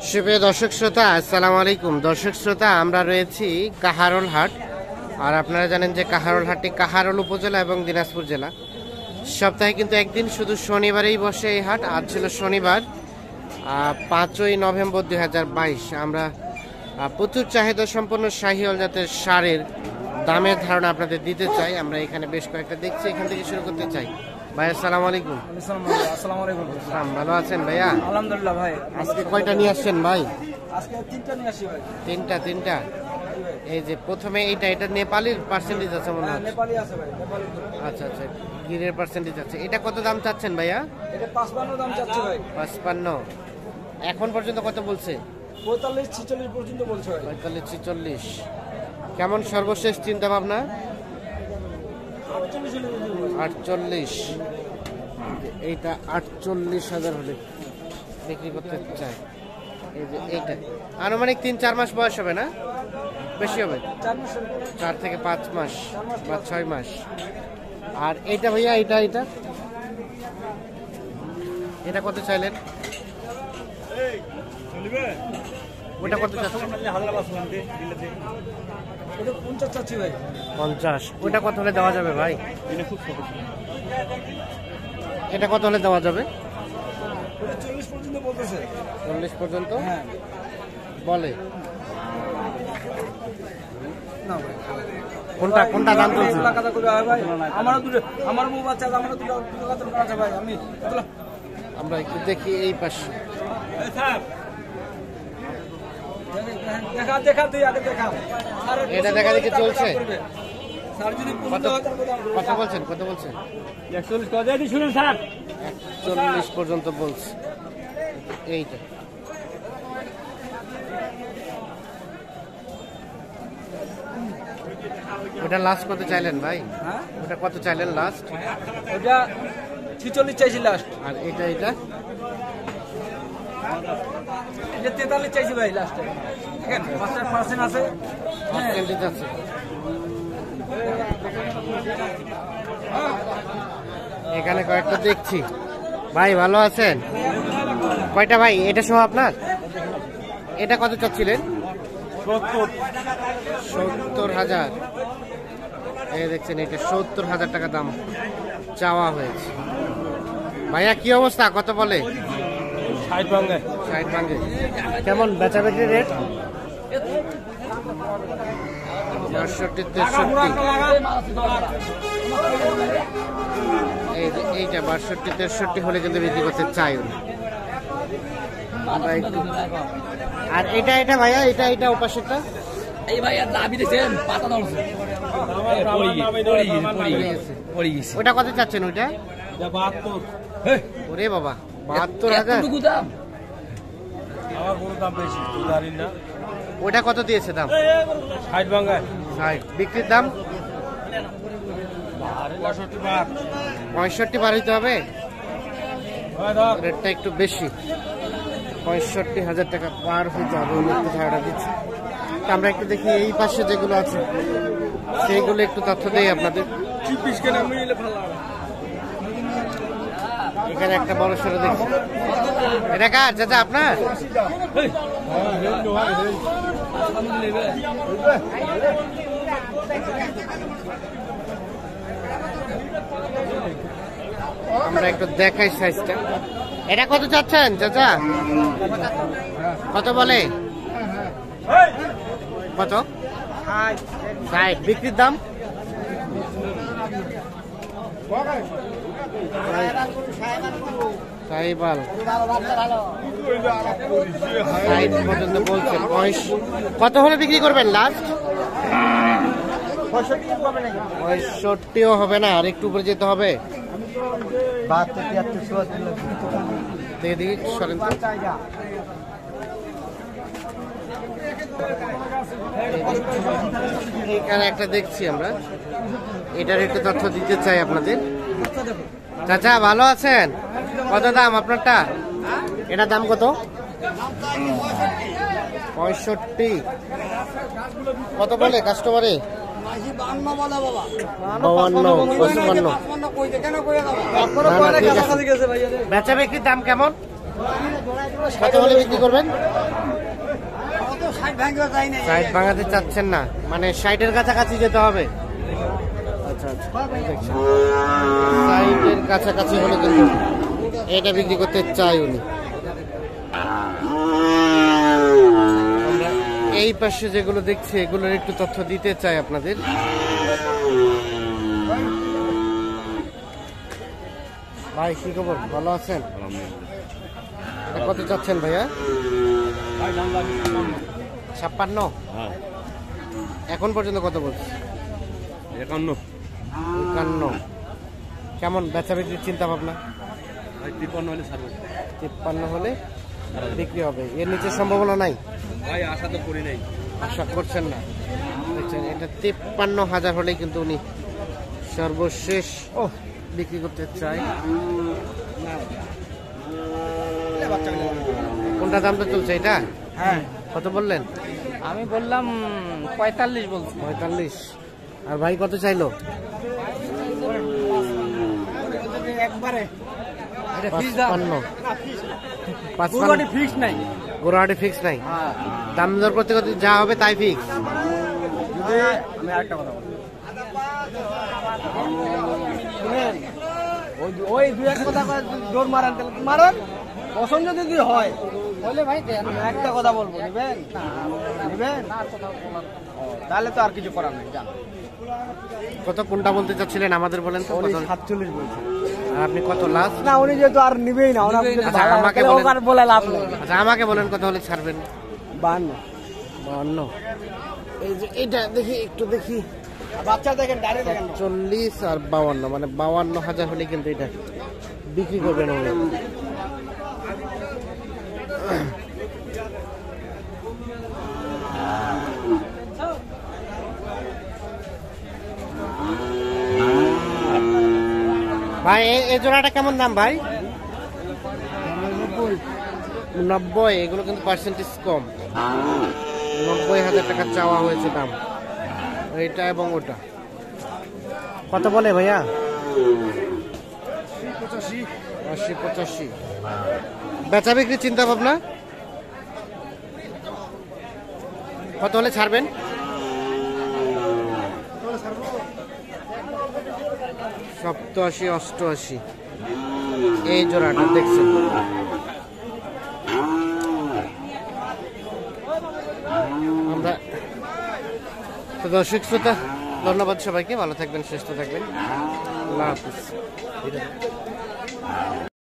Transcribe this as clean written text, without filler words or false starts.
সুপ্রিয় দর্শক শ্রোতা, আসসালামু আলাইকুম। দর্শক শ্রোতা, আমরা রয়েছি কাহারোল হাট। আর আপনারা জানেন যে কাহারোল হাটটি কাহারোল উপজেলা এবং দিনাজপুর জেলা। সপ্তাহে কিন্তু একদিন শুধু শনিবারেই বসে এই হাট। আজ ছিল শনিবার 5ই নভেম্বর 2022। আমরা প্রচুর চাহিদা সম্পন্ন শাহিওয়াল জাতের ষাঁড়ের দামের ধারণা আপনাদের দিতে চাই। আমরা এখানে বেশ কয়েকটা দেখছি, এখান থেকে শুরু করতে চাই। ভাই আসসালামু আলাইকুম। আসসালামু আলাইকুম। ভালো আছেন ভাইয়া? আলহামদুলিল্লাহ ভাই। আজকে কয়টা নিয়ে আসছেন ভাই? আজকে 3টা নিয়ে আসি ভাই। তিনটা। এই যে প্রথমে এটা নেপালির পার্সেন্টেজ আছে মনে হয়। নেপালি আছে ভাই, নেপালি। আচ্ছা, গিরের পার্সেন্টেজ আছে। এটা কত দাম চাচ্ছেন ভাইয়া? এটা 55 দাম চাচ্ছে ভাই। 55। এখন পর্যন্ত কত বলছে? 45-46 পর্যন্ত বলছে ভাই। 45-46। কেমন সর্বশেষ চিন্তা ভাবনা? 48। এইটা 48,000 হলে বিক্রি করতে চাই। এই যে এইটা আনুমানিক 3-4 মাস বয়স হবে না? বেশি হবে, 4 থেকে 5 মাস বা 6 মাস। আর এইটা ভাইয়া, এটা কত চাইলেন? ওটা কত চাচ্ছেন? 50 চাচ্ছি ভাই। 50। ওটা কত হলে দেওয়া যাবে ভাই? এটা কত হলে দেওয়া যাবে? 40 পর্যন্ত বলতেছে। 40 পর্যন্ত? হ্যাঁ বলে। না ভাই, কোনটা দাম চলছে? কথা কইবে ভাই। আমার বউ বাচ্চা আছে, আমারও দুটো কথা আছে ভাই। আমরা একটু দেখি এই পাশে। দেখা তুই আগে দেখা। এটা দেখা দেখি চলছে। স্যার যদি কত বলছেন? 41 কথা দি শুনুন স্যার। 41 পর্যন্ত বলছে। এইটা ওটা লাস্ট কত চাইলেন ভাই? হ্যাঁ, ওটা কত চাইলেন লাস্ট? ওটা 46 চাইছি লাস্ট। আর এটা 43 চাইছি ভাই লাস্টে। দেখেন 5% আছে। পার্সেন্টেজ আছে। এখানে কয়েকটা দেখছি। ভাই ভালো আছেন? কয়টা ভাই এটা সহ আপনার? এটা কত চাচ্ছিলেন? 70,000। এই দেখছেন, এটা 70,000 টাকা দাম চাওয়া হয়েছে। ভাইয়া কি অবস্থা, কত বলে? 60 ভাঙে। কেমন বেচা বিক্রি রেট? 62-63। এই যে এইটা 62-63 হলে কিন্তু বিক্রি করতে চাই। আমরা একটু। আর এটা ভাইয়া, এটা ওপাশেরটা এই ভাই দাবি দিয়েছেন পাতা নলছে। ওটা কত চাচ্ছেন? ওইটা 72। ওরে বাবা, 72,000। আমার বড় দাম বেশি, তুই জানিস না। ওটা কত দিয়েছে দাম? 60 ভাঙায়। 60। বিক্রির দাম 65 বার হইতে হবে। রেটটা একটু বেশি, 65,000 টাকা পার হইতে হবে। একটু ধারণা দিচ্ছি। আমরা একটু দেখি এই পাশে যেগুলো আছে সেইগুলো একটু তথ্য দেই আপনাদের। এখানে একটা বড় সড়ো দেখছি। এটা কার চাচা, আপনার? আমরা একটু দেখাই সাইজটা। এটা কত চাচ্ছেন চাচা? কত বলে? কত? 60। বিক্রির দাম? সাইবাল 60 পর্যন্ত বলছেন। কত হলে বিক্রি করবেন লাস্ট? 65ও হবে না, আর একটু উপরে যেতে হবে। দেখি সরেন তো। এখানে একটা দেখছি আমরা, এটার একটু তথ্য দিতে চাই আপনাদের। চাচা ভালো আছেন? কত দাম আপনারটা? এটা দাম কত? 65। কত বলে কাস্টমারে? 52, 55। বেচা বিক্রির দাম কেমন? কত হলে বিক্রি করবেন? 60 ভাঙাতে চাচ্ছেন না, মানে 60-এর কাছাকাছি যেতে হবে। আচ্ছা আচ্ছা, 60-এর কাছাকাছি হলে কিন্তু এটা বিক্রি করতে চাই উনি। আমরা এই পাশে যেগুলো দেখছি এগুলোর একটু তথ্য দিতে চাই আপনাদের। ভাই কি খবর, ভালো আছেন? এটা কত চাচ্ছেন ভাইয়া? 56। এখন পর্যন্ত কত বলছে? 51। কেমন বেচা বিক্রির চিন্তা ভাবনা? 53 হলে ছাড়বো। 53 হলে বিক্রি হবে, এর নিচে সম্ভাবনা নাই? ভাই আশা তো করি নাই। আশা করছেন না? দেখছেন, এটা 53,000 হলেই কিন্তু উনি সর্বশেষ বিক্রি করতে চাই। কোনটা দামটা চলছে এটা? হ্যাঁ, কত বললেন? আমি বললাম 45 বলছি। 45। আর ভাই কত চাইলো? একবারে 55। ফিক্স নাই। গোড়াহাটি ফিক্স নাই, দাম দর করতে করতে যা হবে তাই ফিক্স। যদি আমি আরেকটা কথা বলি, শুনেন, ওই দুই এক কথা জোর মারান, তাহলে মারান, পছন্দ যদি হয় বলে ভাই আমি একটা কথা বলবো, নিবেন নিবেন, তাহলে তো আর কিছু করার নেই। জান কত কোনটা বলতে চাচ্ছিলেন আমাদের বলেন তো? 47 বলছে। আর আপনি কত লাস্ট? না, উনি যেহেতু আর নিবেই না, আচ্ছা, আমাকে বলেন। ওখানে বলে লাভ নেই। আচ্ছা আমাকে বলেন কত হলে ছাড়বেন? 52। এই যে এটা দেখি, একটু দেখি। বাচ্চা দেখেন, ডাইরে দেখেন। 40 আর 52, মানে 52,000 হলে কিন্তু এটা বিক্রি করবেন উনি। ভাই এই জোড়াটা কেমন দাম ভাই? 90। এগুলো কিন্তু পার্সেন্টেজ কম। 90,000 টাকা চাওয়া হয়েছে দাম, এইটা এবং ওটা। কত বলে ভাইয়া? 80-85। বেচা বিক্রি চিন্তা ভাবনা কত হলে ছাড়বেন? 87-88 এই জোড়াটা দেখছেন। আমরা তো দর্শক শ্রোতা, ধন্যবাদ সবাইকে, ভালো থাকবেন, সুস্থ থাকবেন, আল্লাহ হাফিজ।